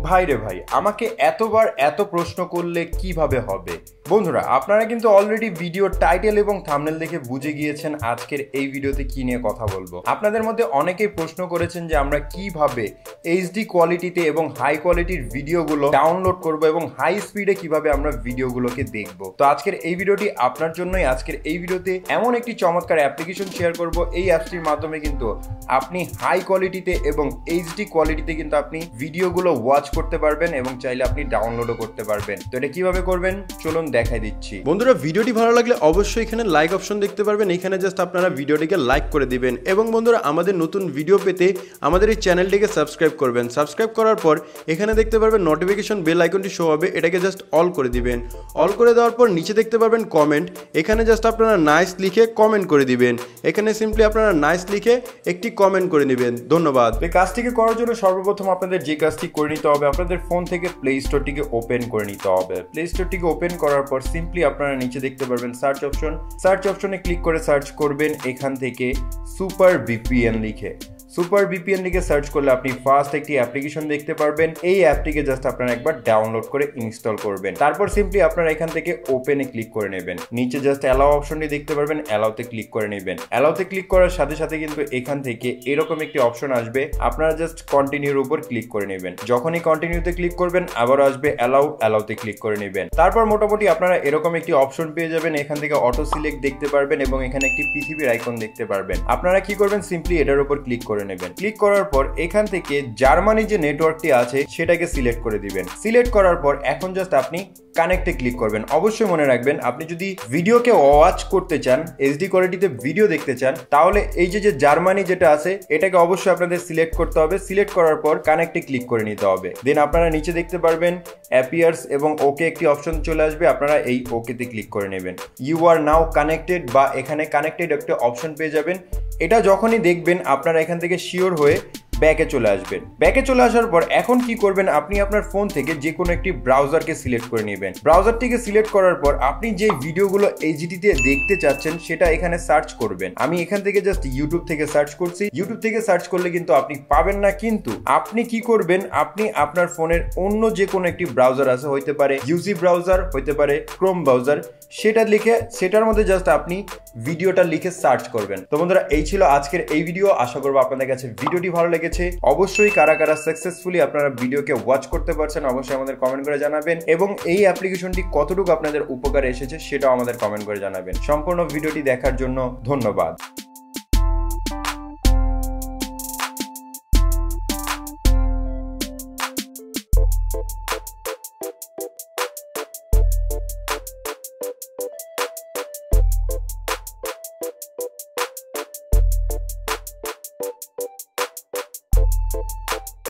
ভাই রে ভাই, আমাকে এতবার এত প্রশ্ন করলে কিভাবে হবে? বন্ধুরা, আপনারা কিন্তু অলরেডি ভিডিও টাইটেল এবং থাম্বনেল দেখে বুঝে গিয়েছেন আজকের এই ভিডিওতে কি নিয়ে কথা বলবো। আপনাদের মধ্যে অনেকেই প্রশ্ন করেছেন যে আমরা কিভাবে এইচডি কোয়ালিটিতে এবং হাই কোয়ালিটির ভিডিওগুলো ডাউনলোড করব এবং হাই স্পিডে কিভাবে আমরা ভিডিওগুলোকে দেখব। তো আজকের এই ভিডিওটি আপনার জন্যই। আজকের এই ভিডিওতে এমন একটি চমৎকার অ্যাপ্লিকেশন শেয়ার করব, এই অ্যাপসটির মাধ্যমে কিন্তু আপনি হাই কোয়ালিটিতে এবং এইচডি কোয়ালিটিতে কিন্তু আপনি ভিডিওগুলো ওয়াচ করতে পারবেন এবং চাইলে আপনি ডাউনলোডও করতে পারবেন। তো এটা কিভাবে করবেন চলুন দেখাই দিচ্ছি। বন্ধুরা, ভিডিওটি ভালো লাগলে অবশ্যই এখানে লাইক অপশন দেখতে পারবেন, এখানে জাস্ট আপনারা ভিডিওটিকে লাইক করে দিবেন এবং বন্ধুরা আমাদের নতুন ভিডিও পেতে আমাদের এই চ্যানেলটিকে সাবস্ক্রাইব করবেন। সাবস্ক্রাইব করার পর এখানে দেখতে পারবেন নোটিফিকেশন বেল আইকনটি শো হবে, এটাকে জাস্ট অল করে দিবেন। অল করে দেওয়ার পর নিচে দেখতে পারবেন কমেন্ট, এখানে জাস্ট আপনারা নাইস লিখে কমেন্ট করে দিবেন। এখানে সিম্পলি আপনারা নাইস লিখে একটি কমেন্ট করে নেবেন। ধন্যবাদ। এই কাজটিকে করার জন্য সর্বপ্রথম আপনাদের যে কাজটি করে নিতে হবে, আপনাদের ফোন থেকে প্লে স্টোরটিকে ওপেন করে নিতে হবে। প্লে স্টোরটিকে ওপেন করার পর সিম্পলি আপনারা নিচে দেখতে পারবেন সার্চ অপশন। সার্চ অপশনে ক্লিক করে সার্চ করবেন এখান থেকে সুপার ভিপিএন লিখে। সুপার ভিপিএন লিখে সার্চ করলে আপনি ফার্স্ট একটি অ্যাপ্লিকেশন দেখতে পারবেন। এই অ্যাপটিকে জাস্ট আপনারা একবার ডাউনলোড করে ইনস্টল করবেন। তারপর সিম্পলি আপনারা এখান থেকে ওপেনে ক্লিক করে নেবেন। নিচে জাস্ট অ্যালাউ অপশনটি দেখতে পারবেন, অ্যালাউতে ক্লিক করে নেবেন। অ্যালাউতে ক্লিক করার সাথে সাথে কিন্তু এখান থেকে এরকম একটি অপশন আসবে, আপনারা জাস্ট কন্টিনিউর উপর ক্লিক করে নেবেন। যখনই কন্টিনিউতে ক্লিক করবেন আবারও আসবে অ্যালাউ, অ্যালাউতে ক্লিক করে নেবেন। তারপর মোটামুটি আপনারা এরকম একটি অপশন পেয়ে যাবেন। এখান থেকে অটো সিলেক্ট দেখতে পারবেন এবং এখানে একটি পৃথিবীর আইকন দেখতে পারবেন। আপনারা কি করবেন, সিম্পলি এটার উপর ক্লিক করে নেবেন। ক্লিক করার পর এখান থেকে জার্মানি যে নেটওয়ার্কটি আছে সেটাকে সিলেক্ট করে দিবেন। সিলেক্ট করার পর এখন জাস্ট আপনি কানেক্টে ক্লিক করবেন। অবশ্যই মনে রাখবেন, আপনি যদি ভিডিওকে ওয়াচ করতে চান, এইচডি কোয়ালিটিতে ভিডিও দেখতে চান, তাহলে এই যে জার্মানি যেটা আছে এটাকে অবশ্যই আপনাদের সিলেক্ট করতে হবে। সিলেক্ট করার পর কানেক্টে ক্লিক করে নিতে হবে। দেন আপনারা নিচে দেখতে পারবেন অ্যাপিয়ার্স এবং ওকে একটি অপশন চলে আসবে, আপনারা এই ওকেতে ক্লিক করে নেবেন। ইউ আর নাও কানেক্টেড বা এখানে কানেক্টেড একটা অপশন পেয়ে যাবেন। এটা যখনই দেখবেন আপনারা এখান থেকে শিওর হয়ে ব্যাকে চলে আসবেন। ব্যাকে চলে আসার পর এখন কি করবেন, আপনি আপনার ফোন থেকে যে কোনো একটি ব্রাউজারকে সিলেক্ট করে নেবেন। ব্রাউজারটিকে সিলেক্ট করার পর আপনি যে ভিডিওগুলো এইচডিতে দেখতে চাচ্ছেন সেটা এখানে সার্চ করবেন। আমি এখান থেকে জাস্ট ইউটিউব থেকে সার্চ করছি। ইউটিউব থেকে সার্চ করলে কিন্তু আপনি পাবেন না, কিন্তু আপনি কি করবেন, আপনি আপনার ফোনের অন্য যে কোনো একটি ব্রাউজার আছে, হইতে পারে ইউসি ব্রাউজার, হইতে পারে ক্রোম ব্রাউজার, সেটা লিখে সেটার মধ্যে জাস্ট আপনি ভিডিওটা লিখে সার্চ করবেন। তো বন্ধুরা, এই ছিল আজকের এই ভিডিও। আশা করবো আপনাদের কাছে ভিডিওটি ভালো লেগেছে। অবশ্যই কারা কারা সাকসেসফুলি আপনারা ভিডিওকে ওয়াচ করতে পারছেন অবশ্যই আমাদের কমেন্ট করে জানাবেন এবং এই অ্যাপ্লিকেশনটি কতটুকু আপনাদের উপকারে এসেছে সেটাও আমাদের কমেন্ট করে জানাবেন। সম্পূর্ণ ভিডিওটি দেখার জন্য ধন্যবাদ।